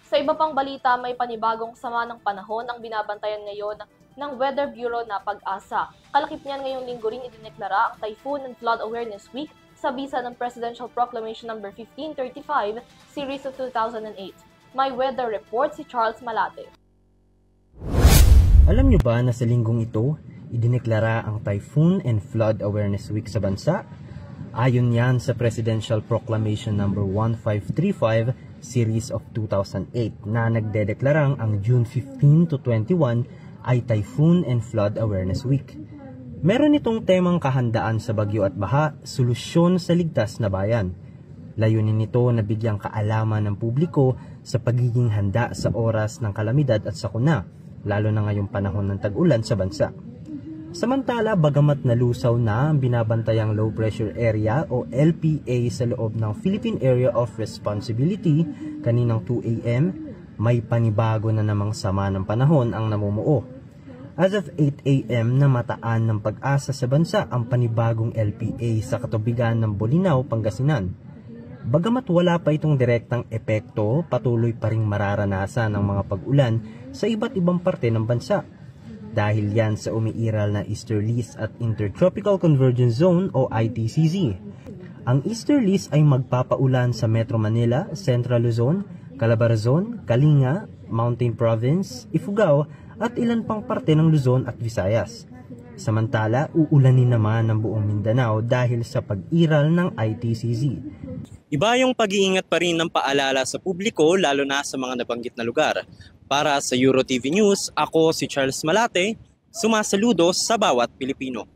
Sa iba pang balita, may panibagong sama ng panahon ang binabantayan ngayon ng Weather Bureau na Pag-asa. Kalakip niyan ngayong linggo rin idineklara ang Typhoon and Flood Awareness Week sa bisa ng Presidential Proclamation No. 1535, Series of 2008. May weather report si Charles Malate. Alam nyo ba na sa linggong ito, idineklara ang Typhoon and Flood Awareness Week sa bansa? Ayon yan sa Presidential Proclamation No. 1535, Series of 2008 na nagdedeklarang ang June 15 to 21 ay Typhoon and Flood Awareness Week. Meron itong temang kahandaan sa bagyo at baha, solusyon sa ligtas na bayan. Layunin nito na bigyang kaalaman ng publiko sa pagiging handa sa oras ng kalamidad at sakuna, lalo na ngayong panahon ng tag-ulan sa bansa. Samantala, bagamat nalusaw na ang binabantayang low pressure area o LPA sa loob ng Philippine Area of Responsibility kaninang 2 AM, may panibago na namang sama ng panahon ang namumuo. As of 8 AM, namataan ng Pag-asa sa bansa ang panibagong LPA sa katubigan ng Bolinao, Pangasinan. Bagamat wala pa itong direktang epekto, patuloy pa ring mararanasan ng mga pag-ulan sa iba't ibang parte ng bansa. Dahil yan sa umiiral na Easterlies at Intertropical Convergence Zone o ITCZ. Ang Easterlies ay magpapaulan sa Metro Manila, Central Luzon, Calabarzon, Kalinga, Mountain Province, Ifugao at ilan pang parte ng Luzon at Visayas. Samantala, uulanin naman ng buong Mindanao dahil sa pag-iral ng ITCZ. Iba yung pag-iingat pa rin ng paalala sa publiko lalo na sa mga nabanggit na lugar. Para sa EuroTV News, ako si Charles Malate, sumasaludo sa bawat Pilipino.